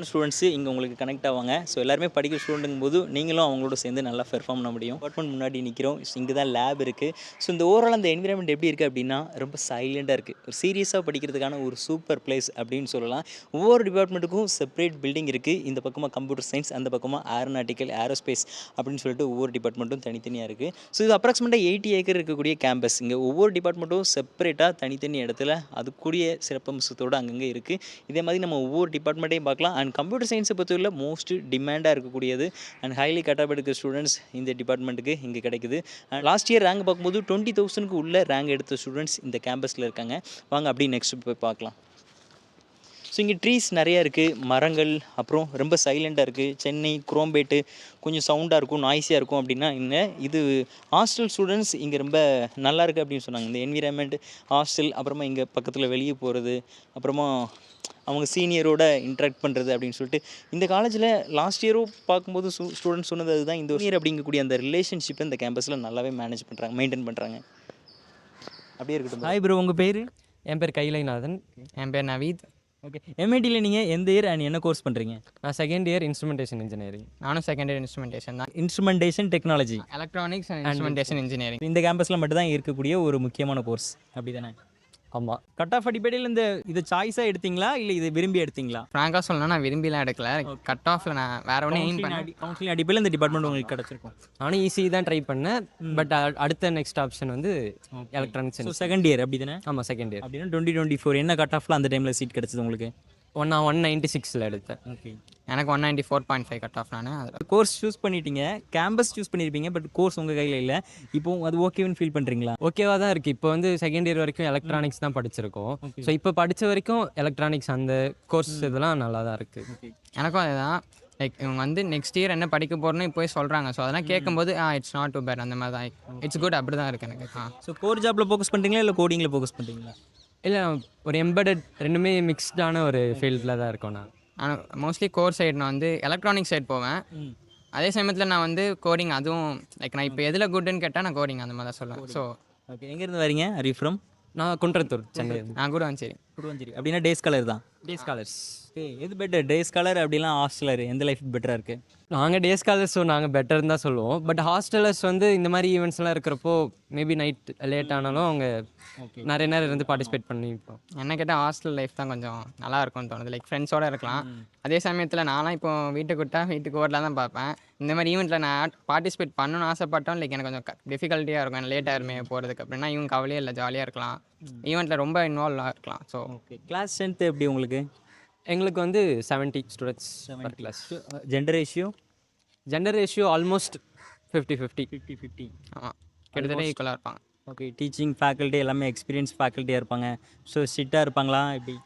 ஸ்டூடெண்ட்ஸு இங்கே உங்களுக்கு கனெக்ட் ஆவாங்க. ஸோ எல்லாருமே படிக்கிற ஸ்டூடெண்ட்டுங்கும் போது நீங்களும் அவங்களோட சேர்ந்து நல்லா பெர்ஃபார்ம் பண்ண முடியும். டிபார்ட்மெண்ட் முன்னாடி நிற்கிறோம், இங்கே தான் லேப் இருக்குது. ஸோ இந்த ஓவரால் அந்த என்விரான்மெண்ட் எப்படி இருக்குது அப்படின்னா ரொம்ப சைலண்டாக இருக்குது. ஒரு சீரியஸாக படிக்கிறதுக்கான ஒரு சூப்பர் பிளேஸ் அப்படின்னு சொல்லலாம். ஒவ்வொரு டிபார்ட்மெண்ட்டுக்கும் செப்பரேட் பில்டிங் இருக்குது. இந்த பக்கமாக கம்ப்யூட்டர் சயின்ஸ், அந்த பக்கமாக ஏரோநாட்டிக்கல், ஏரோஸ்பேஸ் அப்படின்னு சொல்லிட்டு ஒவ்வொரு டிபார்ட்மெண்ட்டும் தனித்தனியாக இருக்குது. ஸோ இது அப்ராக்சிமேட்டாக 80 ஏக்கர் இருக்கக்கூடிய கேம்பஸ். இங்கே ஒவ்வொரு டிபார்ட்மெண்ட்டும் செப்பரேட்டாக தனித்தனி இடத்துல அதுக்குரிய சிறப்பம்சத்தோடு அங்கங்கே இருக்குது. இதே மாதிரி நம்ம ஒவ்வொரு டிபார்ட்மெண்ட்டையும் பார்க்கலாம். அண்ட் கம்ப்யூட்டர் சயின்ஸை பொறுத்தவரை மோஸ்ட் டிமாண்டாக இருக்கக்கூடியது அண்ட் ஹைலி கட்டாப் எடுக்கிற ஸ்டூடெண்ட்ஸ் இந்த டிபார்ட்மெண்ட்டுக்கு இங்கே கிடைக்குது. அண்ட் லாஸ்ட் இயர் ரேங்க் பார்க்கும்போது 20,000க்கு உள்ள ரேங்க் எடுத்த ஸ்டூடெண்ட்ஸ் இந்த கேம்பஸில் இருக்காங்க. வாங்க அப்படி நெக்ஸ்ட் போய் பார்க்கலாம். ஸோ இங்கே ட்ரீஸ் நிறையா இருக்குது, மரங்கள், அப்புறம் ரொம்ப சைலண்டாக இருக்குது. சென்னை குரோம்பேட்டு கொஞ்சம் சவுண்டாக இருக்கும், நாய்ஸியாக இருக்கும் அப்படின்னா இங்கே இது ஹாஸ்டல் ஸ்டூடெண்ட்ஸ் இங்கே ரொம்ப நல்லா இருக்குது அப்படின்னு சொன்னாங்க. இந்த என்விரான்மெண்ட் ஹாஸ்டல், அப்புறமா இங்கே பக்கத்தில் வெளியே போகிறது, அப்புறமா அவங்க சீனியரோட இன்ட்ராக்ட் பண்ணுறது அப்படின்னு சொல்லிட்டு இந்த காலேஜில் லாஸ்ட் இயரும் பார்க்கும்போது ஸ்டூடெண்ட்ஸ் சொன்னது அதுதான். இந்த இயர் அப்படிங்கக்கூடிய அந்த ரிலேஷன்ஷிப்பை இந்த கேம்பஸில் நல்லாவே மேனேஜ் பண்ணுறாங்க, மெயின்டைன் பண்ணுறாங்க. அப்படியே இருக்கட்டும். ஹாய் ப்ரோ, உங்கள் பேர்? என் பேர் கைலைநாதன். என் பேர் நவீத். ஓகே, எம்ஐடியில் நீங்கள் எந்த இயர் அண்ட் என்ன கோர்ஸ் பண்ணுறீங்க? நான் செகண்ட் இயர் இன்ஸ்ட்ருமெண்டேஷன் இன்ஜினியரிங். நானும் செகண்ட் இயர் இன்ஸ்ட்ருமெண்டேஷன் தான். Instrumentation technology, electronics and instrumentation engineering. இந்த கேம்பஸில் மட்டும் தான் இருக்கக்கூடிய ஒரு முக்கியமான கோர்ஸ் அப்படி தானே? ஆமாம். கட் ஆஃப் அடிப்படையில் இந்த இதை சாய்ஸாக எடுத்தீங்களா இல்லை இதை விரும்பி எடுத்தீங்களா? ஃப்ராங்காக சொல்லணும்னா நான் விரும்பிலாம் எடுக்கல. கட் ஆஃபில் நான் வேறு ஒன்றும் எய்ம் பண்ணேன். கவுன்சிலிங் அடிப்படையில் இந்த டிபார்ட்மெண்ட் உங்களுக்கு கிடச்சிருக்கும். நானும் ஈஸி தான் ட்ரை பண்ணேன், பட் அடுத்த நெக்ஸ்ட் ஆப்ஷன் வந்து எலக்ட்ரானிக்ஸ். ஸோ செகண்ட் இயர் அப்படி தானே? ஆமாம், செகண்ட் இயர். அப்படின்னா 2024 என்ன கட் ஆஃபில் அந்த டைமில் சீட் கிடச்சிது உங்களுக்கு? நான் 196 எடுத்தேன். ஓகே, எனக்கு 194.5 கட் ஆஃப். நான் அதில் கோர்ஸ் சூஸ் பண்ணிட்டீங்க, கேம்பஸ் சூஸ் பண்ணியிருப்பீங்க, பட் கோர்ஸ் உங்கள் கையில் இல்லை. இப்போ அது ஓகேன்னு ஃபீல் பண்ணுறீங்களா? ஓகேவாக தான் இருக்குது. இப்போ வந்து செகண்ட் இயர் வரைக்கும் எலக்ட்ரானிக்ஸ் தான் படிச்சிருக்கோம். ஸோ இப்போ படித்த வரைக்கும் எலக்ட்ரானிக்ஸ் அந்த கோர்ஸ் இதெல்லாம் நல்லா தான் இருக்குது. எனக்கும் அதுதான். லைக் இவங்க வந்து நெக்ஸ்ட் இயர் என்ன படிக்க போகிறோன்னு இப்போ சொல்கிறாங்க. ஸோ அதெல்லாம் கேட்கும்போது இட்ஸ் நாட் டூ பேட், அந்த மாதிரி தான், இட்ஸ் குட், அப்படி தான் இருக்குது எனக்கு. ஸோ கோர் ஜாப்பில் ஃபோக்கஸ் பண்ணுறீங்களா இல்லை கோடிங்கில் ஃபோக்கஸ் பண்ணுறீங்களா? இல்லை, ஒரு எம்பெடட் ரெண்டுமே மிக்ஸ்டான ஒரு ஃபீல்டில் தான் இருக்கோம். நான் மோஸ்ட்லி கோர் சைடு நான் வந்து எலக்ட்ரானிக் சைடு போவேன். அதே சமயத்தில் நான் வந்து கோடிங், அதுவும் லைக் நான் இப்போ எதில் குட்டுன்னு கேட்டால் நான் கோடிங் அந்த மாதிரி தான் சொல்லுவேன். ஸோ ஓகே, எங்கேருந்து வரீங்க? Are you from? நான் குன்றத்தூர், சென்னை. நான் கூட சரி குடுவஞ்சேரி. அப்படின்னா டே ஸ்காலர் தான். டே ஸ்காலர்ஸ். ஓகே, எது பெட்டர், டே ஸ்காலர் அப்படிலாம் ஹாஸ்டலர், எந்த லைஃப் பெட்டராக இருக்குது? நாங்கள் டே ஸ்காலர்ஸ், ஸோ நாங்கள் பெட்டர்னு தான் சொல்லுவோம். பட் ஹாஸ்டலர்ஸ் வந்து இந்த மாதிரி ஈவெண்ட்ஸ்லாம் இருக்கிறப்போ மேபி நைட் லேட் ஆனாலும் அவங்க நிறைய நேரம் இருந்து பார்ட்டிசிபேட் பண்ணிப்போம். என்ன கேட்டால் ஹாஸ்டல் லைஃப் தான் கொஞ்சம் நல்லா இருக்கும்னு தோணுது. லைக் ஃப்ரெண்ட்ஸோடு இருக்கலாம். அதே சமயத்தில் நான்லாம் இப்போ வீட்டுக்கு விட்டால் வீட்டுக்கு ஓடலாம் தான் பார்ப்பேன். இந்த மாதிரி ஈவெண்ட்டில் நான் பார்ட்டிசிபேட் பண்ணணும்னு ஆசைப்பட்டோம். லைக் எனக்கு கொஞ்சம் டிஃபிகல்ட்டியாக இருக்கும், எனக்கு லேட்டாக இருமே போகிறதுக்கு. அப்படின்னா இவங்க கவலையே இல்லை, ஜாலியாக இருக்கலாம், ஈவெண்ட்டில் ரொம்ப இன்வால்வாக இருக்கலாம். ஸோ ஓகே, கிளாஸ் ஸ்ட்ரென்த் எப்படி உங்களுக்கு? எங்களுக்கு வந்து 70 students per class. Gender ratio almost 50-50. 50-50. ஆமாம், கிட்டத்தட்ட ஈக்குவலாக இருப்பாங்க. ஓகே, டீச்சிங் ஃபேக்கல்ட்டி எல்லாமே எக்ஸ்பீரியன்ஸ் ஃபேக்கல்ட்டியாக இருப்பாங்க. ஸோ ஸ்ட்ரிக்டாக இருப்பாங்களா எப்படி?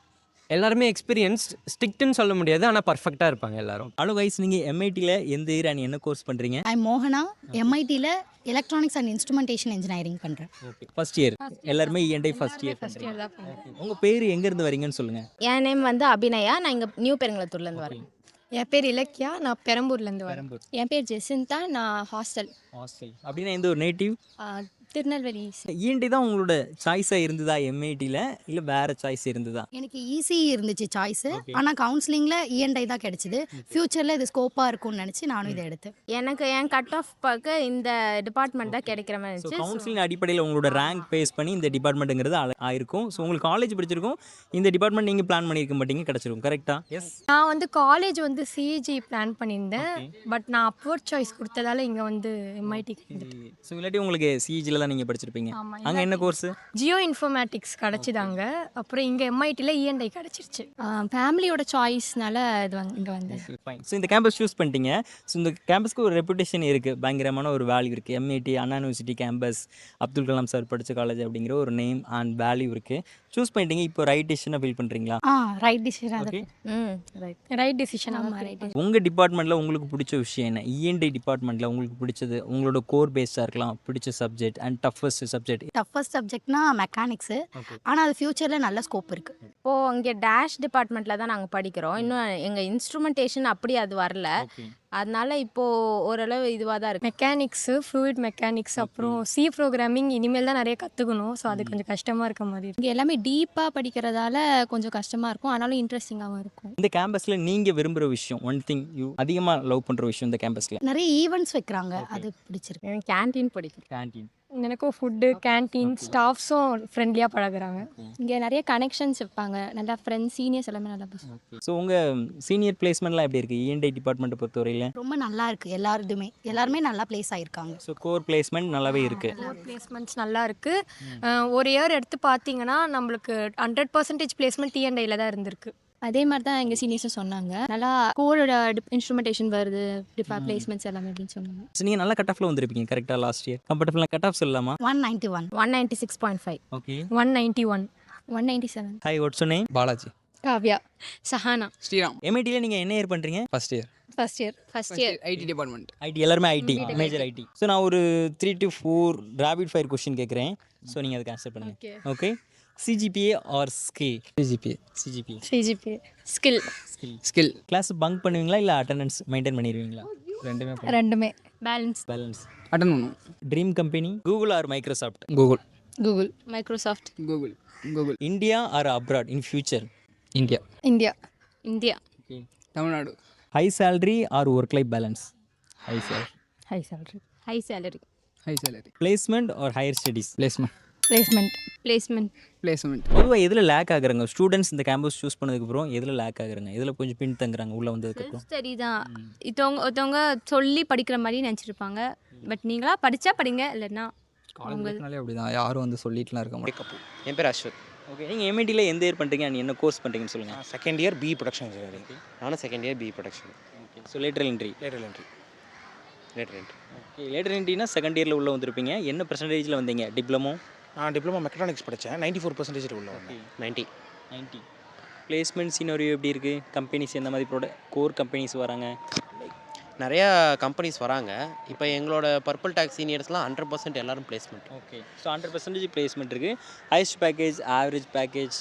எல்லாருமே எக்ஸ்பீரியன்ஸ்ட், ஸ்ட்ரிக்ட்னு சொல்ல முடியாது, ஆனால் பர்ஃபெக்டாக இருப்பாங்க எல்லாரும். ஹலோ கைஸ், நீங்கள் எம்ஐடியில் எந்த இயர் அண்ட் என்ன கோர்ஸ் பண்ணுறீங்க? ஐ மோகனா, எம்ஐடியில் எலக்ட்ரானிக்ஸ் அண்ட் இன்ஸ்ட்ருமெண்டேஷன் இன்ஜினியரிங் பண்ணுறேன். Okay, first year. எல்லாருமே இஎன்ஐ ஃபர்ஸ்ட் இயர் பண்ணுறீங்க. உங்கள் பேர் எங்கேருந்து வரீங்கன்னு சொல்லுங்கள். என் நேம் வந்து அபிநயா. நான் இங்கே நியூ பெருங்குளத்தூர்லேருந்து வரேன். என் பேர் இலக்கியா, நான் பெரம்பூர்லேருந்து வரேன். பெரம்பூர் என் பேர் ஜெசிந்தா, நான் ஹாஸ்டல் ஹாஸ்டல் அப்படின்னா எந்த ஒரு நேட்டிவ்? திருநெல்வேலி. இஎன்டி தான் உங்களோட சாய்ஸாக இருந்ததா எம்ஐடியில், இல்லை வேறு சாய்ஸ் இருந்ததா? எனக்கு ஈஸி இருந்துச்சு சாய்ஸு, ஆனால் கவுன்சிலிங்கில் இஎன்ஐ தான் கிடைச்சிது. ஃப்யூச்சரில் இது ஸ்கோப்பாக இருக்கும்னு நினச்சி நானும் இதை எடுத்தேன். எனக்கு என் கட் ஆஃப் பார்க்க இந்த டிபார்ட்மெண்ட் தான் கிடைக்கிற மாதிரி ஸோ இருந்துச்சு. கவுன்சிலிங் அடிப்படையில் உங்களோட ரேங்க் பேஸ் பண்ணி இந்த டிபார்ட்மெண்ட்டுங்கிறது ஆயிருக்கும். ஸோ உங்களுக்கு காலேஜ் பிடிச்சிருக்கும், இந்த டிபார்ட்மெண்ட் நீங்கள் பிளான் பண்ணியிருக்க மாட்டீங்க, கிடச்சிருக்கும். கரெக்டாக? எஸ். நான் வந்து காலேஜ் வந்து சிஜி பிளான் பண்ணியிருந்தேன். பட் நான் அப்வர்ட் சாய்ஸ் கொடுத்ததால இங்கே வந்து எம்ஐடி. ஸோ இல்லாட்டி உங்களுக்கு சிஜியில் தான் நீங்கள் படிச்சிருப்பீங்க. ஆமாம். அங்கே என்ன கோர்ஸ்? ஜியோ இன்ஃபர்மேட்டிக்ஸ் கிடச்சிதாங்க. அப்புறம் இங்கே எம்ஐடியில் இஎன்ஐ கிடச்சிருச்சு. ஃபேமிலியோட சாய்ஸ்னால இது இங்கே வந்து ஃபைன். ஸோ இந்த கேம்பஸ் சூஸ் பண்ணிட்டீங்க. ஸோ இந்த கேம்பஸ்க்கு ஒரு ரெப்புடேஷன் இருக்குது, பயங்கரமான ஒரு வேல்யூ இருக்குது. MIT Anna university campus, Abdul Kalam sir படித்த காலேஜ் அப்படிங்கிற ஒரு நேம் அண்ட் வேல்யூ இருக்குது. சூஸ் பண்ணிட்டீங்க. இப்போ ரைட் டிசிஷனாக ஃபீல் பண்ணுறீங்களா? Right decision. Okay. Right decision. ஆமாம், ரைட். உங்கள் டிபார்ட்மெண்ட்டில் உங்களுக்கு பிடிச்ச விஷயம் என்ன? இஎன்டி டிபார்ட்மெண்ட்டில் உங்களுக்கு பிடிச்சது, உங்களோட கோர் பேஸாக இருக்கலாம், பிடிச்ச subject and toughest subject. Toughest சப்ஜெக்ட்னா மெக்கானிக்ஸு, ஆனால் அது ஃப்யூச்சரில் நல்ல ஸ்கோப் இருக்குது. இப்போது இங்கே டேஷ் டிபார்ட்மெண்ட்டில் தான் நாங்கள் படிக்கிறோம். இன்னும் எங்கள் இன்ஸ்ட்ருமெண்டேஷன் அப்படி அது வரல. அதனால இப்போது ஓரளவு இதுவாக தான் இருக்குது. மெக்கானிக்ஸு, ஃப்ளூயிட் மெக்கானிக்ஸ், அப்புறம் சி ப்ரோக்ராமிங் இனிமேல் தான் நிறைய கற்றுக்கணும். ஸோ அது கொஞ்சம் கஷ்டமாக இருக்க மாதிரி இருக்கு. இங்கே எல்லாமே டீப்பாக படிக்கிறதால கொஞ்சம் கஷ்டமாக இருக்கும், ஆனாலும் இன்ட்ரெஸ்டிங்காகவும் இருக்கும். இந்த கேம்பஸில் நீங்கள் விரும்புகிற விஷயம், ஒன் திங் யூ அதிகமாக லவ் பண்ணுற விஷயம் இந்த கேம்பஸில்? நிறைய ஈவெண்ட்ஸ் வைக்கிறாங்க, அது பிடிச்சிருக்கு. எனக்கு கேன்டீன் பிடிக்கும். கேன்டீன். எனக்கும் ஃபுட்டு, கேன்டீன், ஸ்டாஃப்ஸும் ஃப்ரெண்ட்லியாக பழகுறாங்க. இங்கே நிறைய கனெக்ஷன்ஸ் இருப்பாங்க, நல்லா ஃப்ரெண்ட்ஸ், சீனியர்ஸ் எல்லாமே நல்லா பேசுவாங்க. ஸோ உங்கள் சீனியர் பிளேஸ்மெண்ட்லாம் எப்படி இருக்குது இஎன்டி டிபார்ட்மெண்ட்டை பொறுத்தவரையில்? ரொம்ப நல்லா இருக்குது. எல்லாருமே நல்லா பிளேஸ் ஆகிருக்காங்க. ஸோ கோர் பிளேஸ்மெண்ட் நல்லாவே இருக்குது. பிளேஸ்மெண்ட்ஸ் நல்லா இருக்குது. ஒரு இயர் எடுத்து பார்த்தீங்கன்னா நம்மளுக்கு 100% பிளேஸ்மெண்ட் டிஎன்ஐயில் தான் இருந்திருக்கு. அதே மாதிரி தான் எங்கள் சீனியர்ஸும் சொன்னாங்க, நல்லா கோரோட இன்ஸ்ட்ருமெண்டேஷன் வருது, பிளேஸ்மெண்ட்ஸ் எல்லாமே அப்படின்னு சொன்னாங்க. ஸோ நீங்கள் நல்லா கட் ஆஃபில் வந்திருப்பீங்க கரெக்டாக லாஸ்ட் இயர். கம்ஃபர்டபுளாக கட் ஆஃப் சொல்லலாமா? 191. 196.5. Okay. 191. 197. Hi, what's your name? Balaji. Kavya. Sahana. Sriram. எம்ஐடியில் நீங்கள் என்ன இயர் பண்ணுறீங்க? First year. First year. IT department. IT. எல்லாருமே ஐடி, மேஜர் ஐடி. ஸோ நான் ஒரு 3 to 4 ரேபிட் ஃபயர் கொஸ்டின் கேட்குறேன். ஸோ நீங்கள் அதுக்கு ஆன்சர் பண்ணுங்கள். Okay. CGPA or skill? CGPA. CGPA. Skill. Skill. Class bunk பண்ணுவீங்களா இல்லை அட்டெண்டன்ஸ் மெயின்டைன் பண்ணிடுவீங்களா? ரெண்டுமே. பேலன்ஸ். அட்டன் பண்ணும். Dream company Google or Microsoft? Google. Microsoft. Google. India or abroad in future? India. India. Tamil Nadu. High salary or work life balance? High sir. High salary. Placement or higher studies? Placement. பொதுவாக எதில் லேக் ஆகுறாங்க students இந்த campus choose பண்ணதுக்கப்புறம்? எதில் லேக் ஆகுறாங்க, எதில் கொஞ்சம் பின் தங்குறாங்க உள்ளே வந்ததுக்கப்புறம்? ஸ்டடி தான். ஒருத்தவங்க சொல்லி படிக்கிற மாதிரி நினச்சிருப்பாங்க. பட் நீங்களா படித்தா படிங்க, இல்லைன்னா காலேஜ்னாலே அப்படி தான், யாரும் வந்து சொல்லிட்டுலாம் இருக்க மாட்டேன். என் பேர் அஸ்வத். ஓகே. நீங்கள் எம்ஐடியில் எந்த இயர் பண்ணுறீங்க அண்ட் என்ன கோர்ஸ் பண்ணுறீங்கன்னு சொல்லுங்கள். Second year B production engineering. நானும் second year B production. Okay. So later entry. Okay. Later என்ட்ரினா செகண்ட் இயரில் உள்ளே வந்திருப்பீங்க. என்ன பர்சன்டேஜில் வந்தீங்க? டிப்ளமோ? நான் டிப்ளமோ மெக்கானிக்ஸ் படித்தேன். 94% உள்ள வந்தேன். 90. பிளேஸ்மெண்ட் சீனரியோ எப்படி இருக்குது? கம்பெனிஸ் எந்த மாதிரி கோர் கம்பெனிஸ் வராங்க? நிறையா கம்பெனிஸ் வராங்க. இப்போ எங்களோட பர்பிள் டேக் சீனியர்ஸ்லாம் 100% எல்லாரும் பிளேஸ்மெண்ட். ஓகே. ஸோ 100% பிளேஸ்மெண்ட் இருக்குது. Highest package, average package?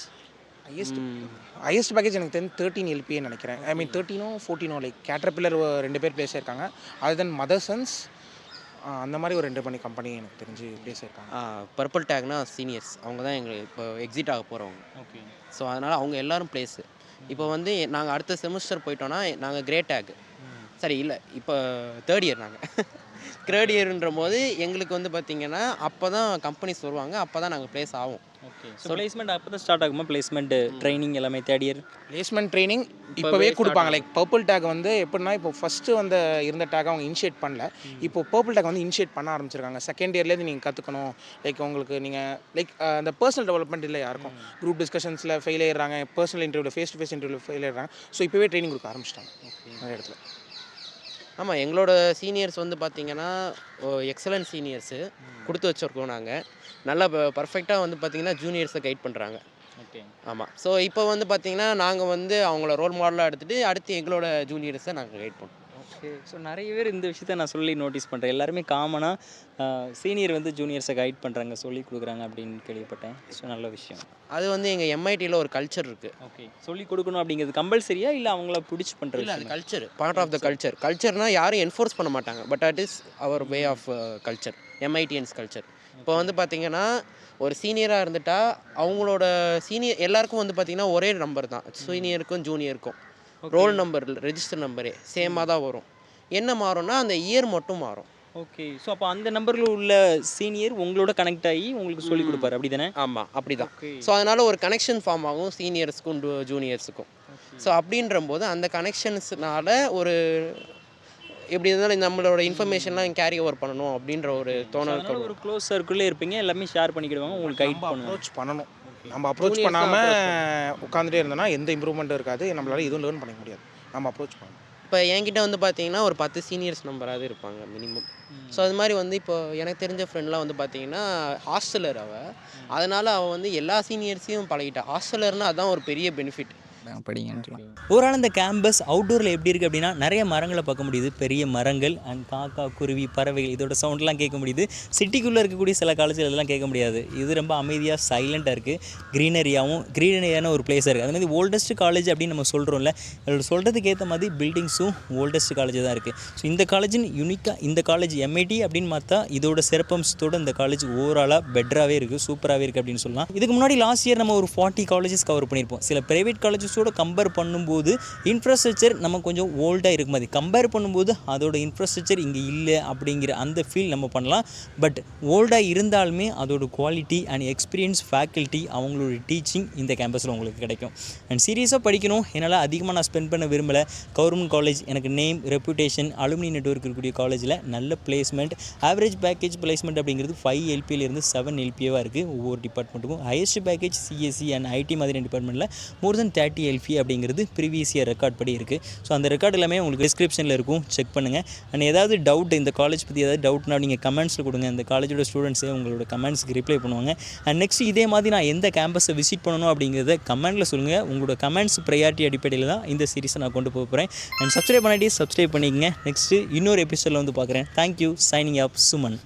Highest package எனக்கு 13 LPA நினைக்கிறேன். ஐ மீன் 13 14 லைக் கேட்டர்பில்லர் 2 பேர் பிளேஸ் ஆயிருக்காங்க. அது தென் மதர்சன்ஸ் அந்த மாதிரி ஒரு 2 கம்பெனி எனக்கு தெரிஞ்சு பிளேஸ் ஆயிருக்காங்க. பர்பிள் டேக்னா சீனியர்ஸ், அவங்க தான் எங்களுக்கு இப்போ எக்ஸிட் ஆக போகிறவங்க. ஓகே. ஸோ அதனால் அவங்க எல்லோரும் பிளேஸு. இப்போ வந்து நாங்கள் அடுத்த செமஸ்டர் போயிட்டோன்னா நாங்கள் கிரே டேக், சரி இல்லை இப்போ தேர்ட் இயர், நாங்கள் தேர்ட் இயர்ன்ற போது எங்களுக்கு வந்து பார்த்திங்கன்னா அப்போ தான் கம்பெனிஸ் வருவாங்க, அப்போ தான் நாங்கள் பிளேஸ் ஆகும். ஓகே. ஸோ பிளேஸ்மெண்ட் அப்போ தான் ஸ்டார்ட் ஆகுமா? பிளேஸ்மெண்ட் ட்ரைனிங் எல்லாமே தேர்ட் இயர்? பிளேஸ்மெண்ட் ட்ரைனிங் இப்போவே கொடுப்பாங்க. லைக் பர்பிள் டேக் வந்து எப்படின்னா, இப்போ ஃபஸ்ட்டு வந்து இருந்த டேக் அவங்க இனிஷியேட் பண்ணல, இப்போ பர்பிள் டேக் வந்து இனிஷியேட் பண்ண ஆரம்பிச்சிருக்காங்க. செகண்ட் இயர்லேருந்து நீங்கள் கற்றுக்கணும். லைக் உங்களுக்கு நீங்கள் லைக் அந்த பர்சனல் டெவலப்மெண்ட் இல்லை யாருக்கும். குரூப் டிஸ்கஷன்ஸில் ஃபெயில் ஆயிடுறாங்க, பர்சனல் இன்டர்வியூவில் ஃபேஸ் டு ஃபேஸ் இன்டர்வியூவில் ஃபெயில் ஆயிடுறாங்க. ஸோ இப்போவே ட்ரைனிங் கொடுக்க ஆரம்பிச்சிட்டாங்க நிறைய இடத்துல. ஆமாம், எங்களோட சீனியர்ஸ் வந்து பார்த்திங்கன்னா எக்ஸலன்ட் சீனியர்ஸு கொடுத்து வச்சுருக்கோம். நாங்கள் நல்லா பர்ஃபெக்டாக வந்து பார்த்திங்கன்னா ஜூனியர்ஸை கைட் பண்ணுறாங்க. ஓகே. ஆமாம். ஸோ இப்போ வந்து பார்த்திங்கன்னா நாங்கள் வந்து அவங்கள ரோல் மாடலாக எடுத்துகிட்டு அடுத்து எங்களோட ஜூனியர்ஸை நாங்கள் கைட் பண்ணுறோம். ஓகே. ஸோ நிறைய பேர் இந்த விஷயத்த நான் சொல்லி நோட்டீஸ் பண்ணுறேன். எல்லாருமே காமனாக சீனியர் வந்து ஜூனியர்ஸை கைட் பண்ணுறாங்க, சொல்லி கொடுக்குறாங்க அப்படின்னு கேள்விப்பட்டேன். ஸோ நல்ல விஷயம். அது வந்து எங்கள் எம்ஐடியில் ஒரு கல்ச்சர் இருக்குது. ஓகே. சொல்லி கொடுக்கணும் அப்படிங்கிறது கம்பல்சரியா இல்லை அவங்கள பிடிச்சி பண்ணுறது? இல்லை, அது culture, part of the culture. கல்ச்சர்னால் யாரும் என்ஃபோர்ஸ் பண்ண மாட்டாங்க, but that is our way of culture, MITians culture. இப்போ வந்து பார்த்திங்கன்னா ஒரு சீனியராக இருந்துட்டா அவங்களோட சீனியர் எல்லாருக்கும் வந்து பார்த்திங்கன்னா ஒரே நம்பர் தான், சீனியருக்கும் ஜூனியருக்கும் ரோல் நம்பர் ரெஜிஸ்டர் நம்பரே சேமாக தான் வரும். என்ன மாறும்னா அந்த இயர் மட்டும் மாறும். ஓகே. ஸோ அப்போ அந்த நம்பரில் உள்ள சீனியர் உங்களோட கனெக்ட் ஆகி உங்களுக்கு சொல்லி கொடுப்பாரு, அப்படி தானே? ஆமாம், அப்படி தான். ஸோ அதனால் ஒரு கனெக்ஷன் ஃபார்ம் ஆகும் சீனியர்ஸுக்கும் ஜூனியர்ஸுக்கும். ஸோ அப்படின்றம்போது அந்த கனெக்ஷன்ஸ்னால ஒரு எப்படி இருந்தாலும் நம்மளோட இன்ஃபர்மேஷன்லாம் கேரி ஓவர் பண்ணணும் அப்படின்ற ஒரு தோணல். ஒரு க்ளோஸ் சர்க்கிளே இருப்பீங்க, எல்லாமே ஷேர் பண்ணிக்கிடுவாங்க, உங்களுக்கு கைட் அப்ரோச் பண்ணணும். நம்ம அப்ரோச் பண்ணாமல் உட்காந்துட்டே இருந்தோம்னா எந்த இம்ப்ரூவ்மெண்ட்டும் இருக்காது, நம்மளால எதுவும் லேர்ன் பண்ணிக்க முடியாது. நம்ம அப்ரோச் பண்ணணும். இப்போ என்கிட்ட வந்து பார்த்தீங்கன்னா ஒரு 10 சீனியர்ஸ் நம்பராவது இருப்பாங்க மினிமம். ஸோ அது மாதிரி வந்து இப்போ எனக்கு தெரிஞ்ச ஃப்ரெண்ட்லாம் வந்து பார்த்தீங்கன்னா ஹாஸ்டலர் அதனால் அவள் வந்து எல்லா சீனியர்ஸையும் பழகிட்டா. ஹாஸ்டலர்னால் அதுதான் ஒரு பெரிய பெனிஃபிட். படிங்கன்னு ஓவரால் இந்த கேம்பஸ் அவுட்டோரில் எப்படி இருக்குது அப்படின்னா நிறைய மரங்களை பார்க்க முடியுது, பெரிய மரங்கள் அண்ட் காக்கா, குருவி, பறவைகள் இதோட சவுண்ட்லாம் கேட்க முடியுது. சிட்டிக்குள்ளே இருக்கக்கூடிய சில காலேஜில் இதெல்லாம் கேட்க முடியாது. இது ரொம்ப அமைதியாக சைலண்ட்டாக இருக்குது, க்ரீனரியான ஒரு பிளேஸாக இருக்குது. அது மாதிரி ஓல்டஸ்ட் காலேஜ் அப்படின்னு நம்ம சொல்கிறோம்ல, அதோட சொல்கிறதுக்கு ஏற்ற மாதிரி பில்டிங்ஸும் ஓல்டஸ்ட் காலேஜ் தான் இருக்குது. ஸோ இந்த காலேஜின் யூனிக்காக இந்த காலேஜ் எம்ஐடி அப்படின்னு பார்த்தா இதோட சிறப்பம்சத்தோடு இந்த காலேஜ் ஓவராலாக பெட்டராகவே இருக்குது, சூப்பராகவே இருக்குது அப்படின்னு சொல்லலாம். இதுக்கு முன்னாடி லாஸ்ட் இயர் நம்ம ஒரு 40 காலேஜஸ் கவர் பண்ணியிருப்போம். சில ப்ரைவேட் காலேஜஸோட கம்பேர் பண்ணும்போது இன்ஃப்ராஸ்ட்ரக்சர் நம்ம கொஞ்சம் ஓல்டாக இருக்கும். அது கம்பேர் பண்ணும்போது அதோட இன்ஃப்ராஸ்ட்ரக்சர் இங்கே இல்லை அப்படிங்கிற அந்த ஃபீல் நம்ம பண்ணலாம். பட் ஓல்டாக இருந்தாலுமே அதோட குவாலிட்டி அண்ட் எக்ஸ்பீரியன்ஸ் ஃபேக்கல்ட்டி அவங்களோட டீச்சிங் இந்த கேம்பஸில் உங்களுக்கு கிடைக்கும். அண்ட் சீரியஸாக படிக்கணும், என்னால் அதிகமாக நான் ஸ்பெண்ட் பண்ண விரும்பலை. கவர்மெண்ட் காலேஜ் எனக்கு நேம், ரெப்யூட்டேஷன், அலுமினி நெட்வொர்க் இருக்கக்கூடிய காலேஜில் நல்ல பிளேஸ்மெண்ட், ஆவரேஜ் பேக்கேஜ் பிளேஸ்மெண்ட் அப்படிங்கிறது 5 LPலேருந்து 7 LPவாக இருக்குது ஒவ்வொரு டிபார்ட்மெண்ட்டுக்கும். Highest package CSE and IT மாதிரி டிபார்ட்மெண்ட்டில் மோர் தென் 30 LP அப்படிங்கிறது ப்ரீவியஸ் இயர் ரெக்கார்ட் படி இருக்குது. ஸோ அந்த ரெக்கார்டு எல்லாமே உங்களுக்கு டிஸ்கிரிப்ஷனில் இருக்கும், செக் பண்ணுங்கள். அண்ட் ஏதாவது டவுட் இந்த காலேஜ் பற்றி ஏதாவது டவுட்னா நீங்கள் கமெண்ட்ஸில் கொடுங்க, இந்த காலேஜோட ஸ்டூடெண்ட்ஸே உங்களோட கமெண்ட்ஸ்க்கு ரிப்ளை பண்ணுவாங்க. அண்ட் நெக்ஸ்ட் இதே மாதிரி நான் எந்த கேம்பஸை விசிட் பண்ணணும் அப்படிங்கிறத கமெண்ட்டில் சொல்லுங்கள். உங்களோட கமெண்ட்ஸ் ப்ரையாரிட்டி அடிப்படையில் தான் இந்த சீரிஸை நான் கொண்டு போகிறேன். அண்ட் சப்ஸ்கிரைப் பண்ணிட்டு சப்ஸ்கிரைப் பண்ணிக்கங்க. நெக்ஸ்ட்டு இன்னொரு எபிசோடில் வந்து பார்க்குறேன். தேங்க்யூ. Signing off Suman.